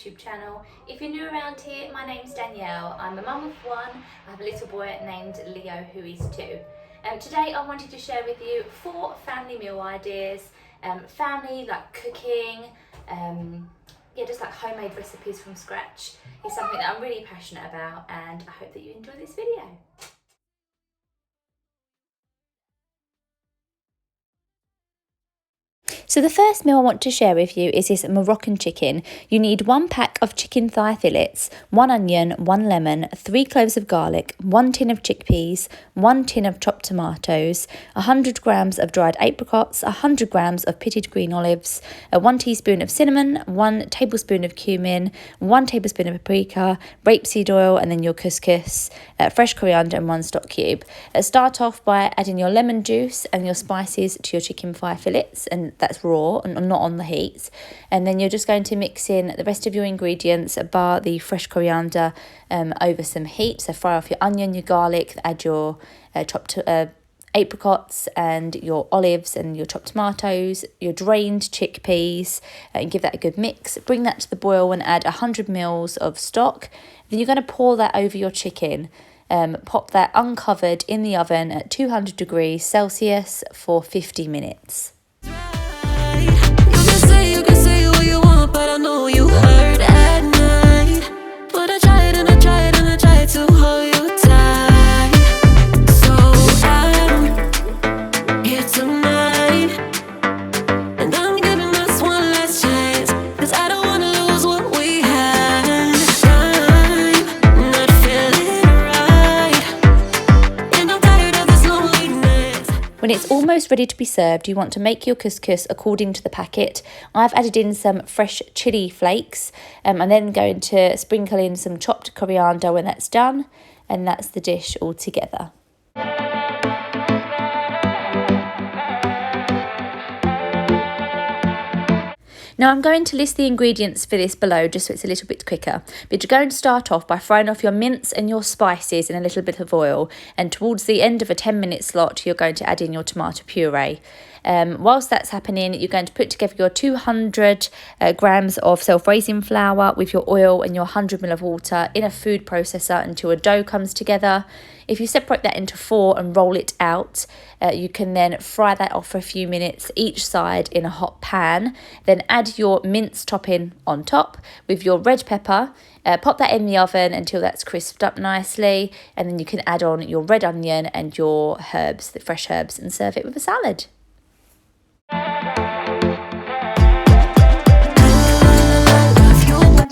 YouTube channel. If you're new around here, my name's Danielle. I'm a mum of one. I have a little boy named Leo who is 2. Today I wanted to share with you 4 family meal ideas. Family like cooking, yeah, just like homemade recipes from scratch is something that I'm really passionate about, and I hope that you enjoy this video. So the first meal I want to share with you is this Moroccan chicken. You need 1 pack of chicken thigh fillets, 1 onion, 1 lemon, 3 cloves of garlic, 1 tin of chickpeas, 1 tin of chopped tomatoes, 100 grams of dried apricots, 100 grams of pitted green olives, 1 teaspoon of cinnamon, 1 tablespoon of cumin, 1 tablespoon of paprika, rapeseed oil, and then your couscous, fresh coriander, and 1 stock cube. Start off by adding your lemon juice and your spices to your chicken thigh fillets, and that's raw and not on the heat. And then you're just going to mix in the rest of your ingredients, bar the fresh coriander, over some heat. So fry off your onion, your garlic, add your chopped apricots and your olives and your chopped tomatoes, your drained chickpeas, and give that a good mix. Bring that to the boil and add 100 ml of stock. Then you're going to pour that over your chicken. Pop that uncovered in the oven at 200 degrees Celsius for 50 minutes. You can say what you want, but I know you hurt at night. But I tried and I tried and I tried to hold you tight. So I'm here tonight, and I'm giving us one last chance, 'cause I don't wanna lose what we had. I'm not feeling right, and I'm tired of this loneliness. When it's almost ready to be served, you want to make your couscous according to the packet. I've added in some fresh chilli flakes, and then going to sprinkle in some chopped coriander when that's done, and that's the dish all together. Now I'm going to list the ingredients for this below just so it's a little bit quicker. But you're going to start off by frying off your mince and your spices in a little bit of oil, and towards the end of a 10-minute slot you're going to add in your tomato puree. Whilst that's happening, you're going to put together your 200 grams of self-raising flour with your oil and your 100 ml of water in a food processor until a dough comes together. If you separate that into 4 and roll it out, you can then fry that off for a few minutes each side in a hot pan. Then add your mince topping on top with your red pepper. Pop that in the oven until that's crisped up nicely, and then you can add on your red onion and your herbs, the fresh herbs, and serve it with a salad.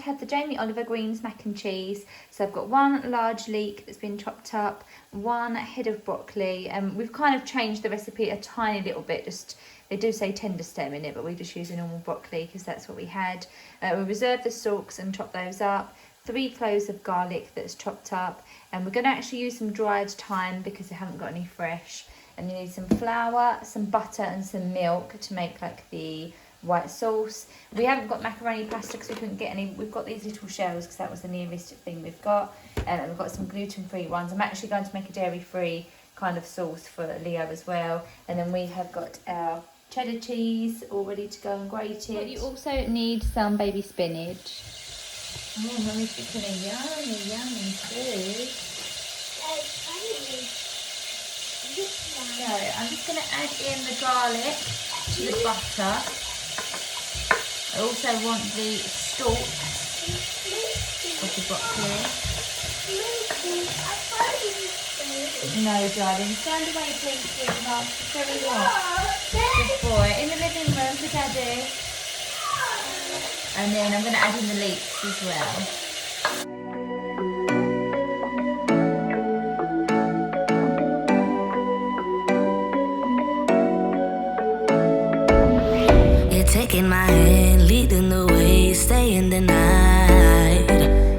Have the Jamie Oliver greens mac and cheese. So I've got 1 large leek that's been chopped up, 1 head of broccoli, and we've kind of changed the recipe a tiny little bit. Just they do say tender stem in it, but we just use a normal broccoli because that's what we had. We reserve the stalks and chop those up. 3 cloves of garlic that's chopped up, and we're going to actually use some dried thyme because we haven't got any fresh. And you need some flour, some butter, and some milk to make like the white sauce. We haven't got macaroni pasta because we couldn't get any. We've got these little shells because that was the nearest thing we've got, and we've got some gluten-free ones. I'm actually going to make a dairy-free kind of sauce for Leo as well. And then we have got our cheddar cheese all ready to go and grate it. You also need some baby spinach. Oh, Mummy's cooking a yummy food. So I'm just going to add in the garlic to the butter. I also want the stalks of the broccoli. No, darling. Stand away, please, sweetheart. It's very hot. Good boy. In the living room for Daddy. And then I'm going to add in the leeks as well. Taking my hand, leading the way, staying the night.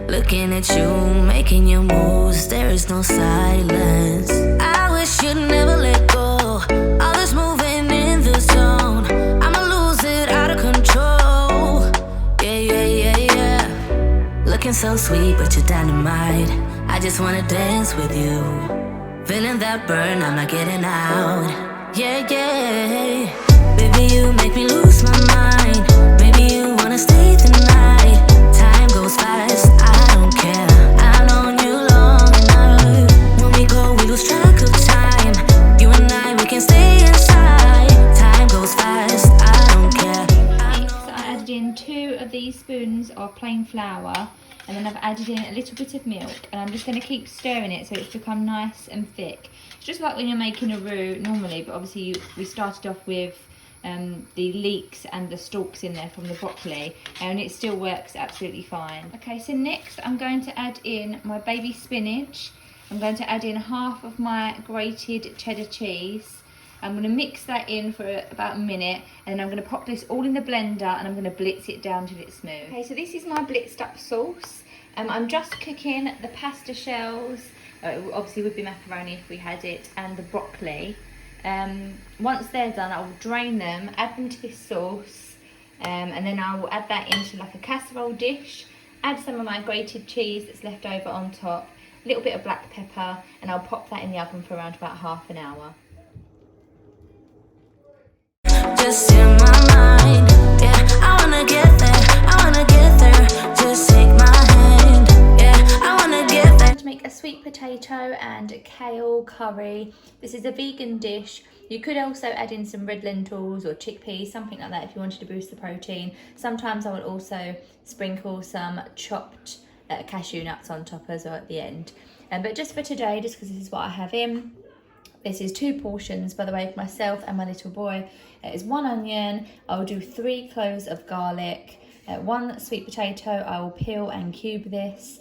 Looking at you, making your moves, there is no silence. I wish you'd never let go. All this moving in the zone, I'ma lose it out of control. Yeah. Looking so sweet, but you're dynamite. I just wanna dance with you. Feeling that burn, I'm not getting out. Yeah. Baby, you make me lose my mind. Maybe you wanna stay the night. Time of plain flour, and then I've added in a little bit of milk, and I'm just going to keep stirring it so it's become nice and thick. It's just like when you're making a roux normally, but obviously we started off with the leeks and the stalks in there from the broccoli, and it still works absolutely fine. Okay, so next I'm going to add in my baby spinach. I'm going to add in half of my grated cheddar cheese. I'm going to mix that in for about a minute, and then I'm going to pop this all in the blender and I'm going to blitz it down till it's smooth. Okay, so this is my blitzed up sauce. I'm just cooking the pasta shells, obviously would be macaroni if we had it, and the broccoli. Once they're done, I will drain them, add them to this sauce, and then I will add that into like a casserole dish, add some of my grated cheese that's left over on top, a little bit of black pepper, and I'll pop that in the oven for around about half an hour. Just in my mind, yeah, I wanna get there, just take my hand, yeah, I wanna get there. I'm going to make a sweet potato and kale curry. This is a vegan dish. You could also add in some red lentils or chickpeas, something like that if you wanted to boost the protein. Sometimes I will also sprinkle some chopped cashew nuts on top as well at the end. But just for today, just because this is what I have in, this is 2 portions, by the way, for myself and my little boy. It is 1 onion. I'll do 3 cloves of garlic, 1 sweet potato. I will peel and cube this.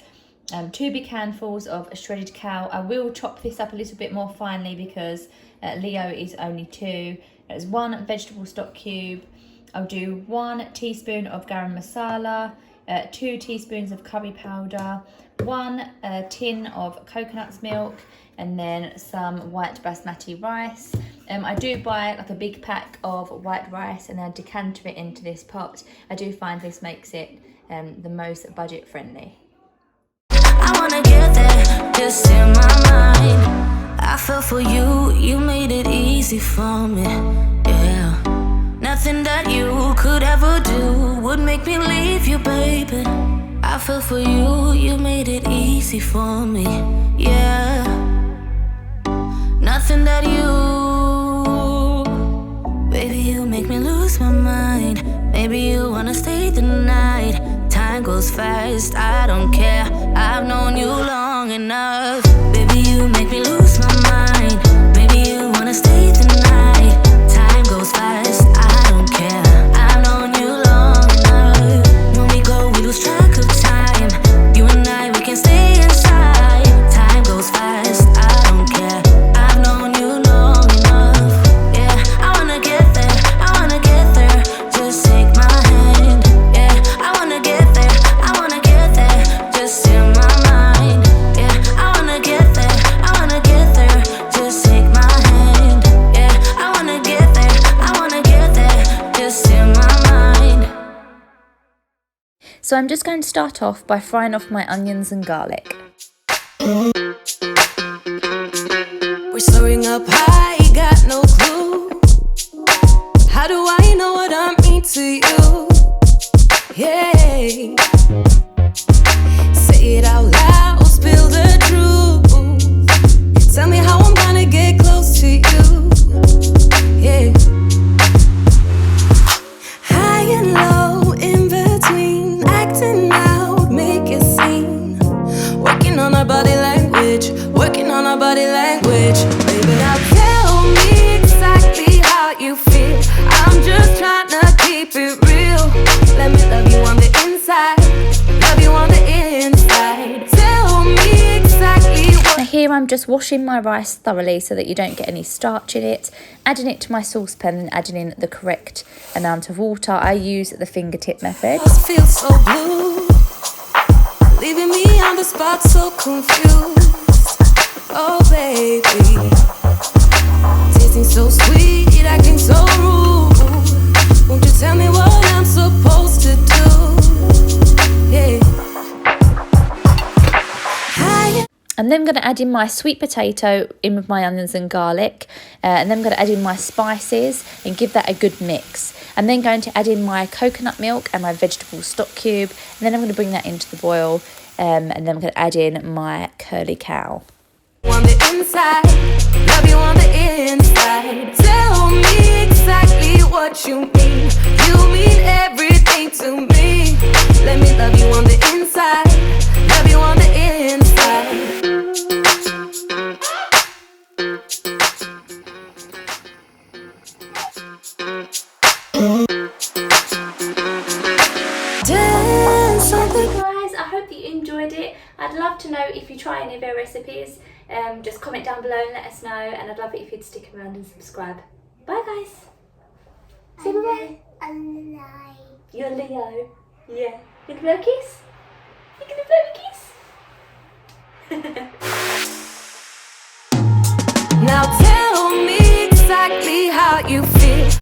2 big handfuls of shredded kale. I will chop this up a little bit more finely because Leo is only 2. There's 1 vegetable stock cube. I'll do 1 teaspoon of garam masala, 2 teaspoons of curry powder, 1 tin of coconut milk, and then some white basmati rice. I do buy like a big pack of white rice and I decanter it into this pot. I do find this makes it the most budget friendly. I wanna get there, just in my mind. I fell for you, you made it easy for me, yeah. Nothing that you could ever do would make me leave you, baby. I fell for you, you made it easy for me, yeah. Nothing that you, baby, you make me lose my mind. Maybe you wanna stay the night. Time goes fast, I don't care. I've known you long enough. Baby, you make me lose my mind. Maybe you wanna stay the night. Time goes fast, I don't care. I've known you long enough. When we go, we lose track of time. You and I, we can stay inside. Time goes fast, I don't care. I've known you long enough. Yeah, I wanna get there, I wanna get there. Just take my hand. Yeah, I wanna get there, I wanna get there. Just in my mind. Yeah, I wanna get there, I wanna get there. Just take my hand. Yeah, I wanna get there, I wanna get there. Just in my mind. So I'm just going to start off by frying off my onions and garlic. We're soaring up high, got no clue. How do I know what I mean to you? Yeah. Say it out loud, spill the truth. Tell me how I'm gonna get close to you. Yeah. High and low, in between, acting out, make a scene. Working on our body language, working on our body language. Baby, now tell me exactly how you feel. I'm just trying to keep it real. Let me love you on the inside, love you on the inside. Tell me exactly what. Now here I'm just washing my rice thoroughly so that you don't get any starch in it, adding it to my saucepan and adding in the correct amount of water. I use the fingertip method. Feel so blue, leaving me on the spot so confused. Oh baby, tasting so sweet, acting so rude. Won't you tell me what I'm supposed to do? Yeah. And then I'm going to add in my sweet potato in with my onions and garlic, and then I'm going to add in my spices and give that a good mix. I'm then going to add in my coconut milk and my vegetable stock cube, and then I'm going to bring that into the boil, and then I'm going to add in my curly cow. On the inside, love you on the inside. Tell me exactly what you mean. You mean everything to me. Let me love you I'd love to know if you try any of our recipes. Just comment down below and let us know, and I'd love it if you'd stick around and subscribe. Bye guys. Say bye bye. You're Leo. Yeah. You gonna blow a kiss? You gonna blow a kiss? Now tell me exactly how you feel.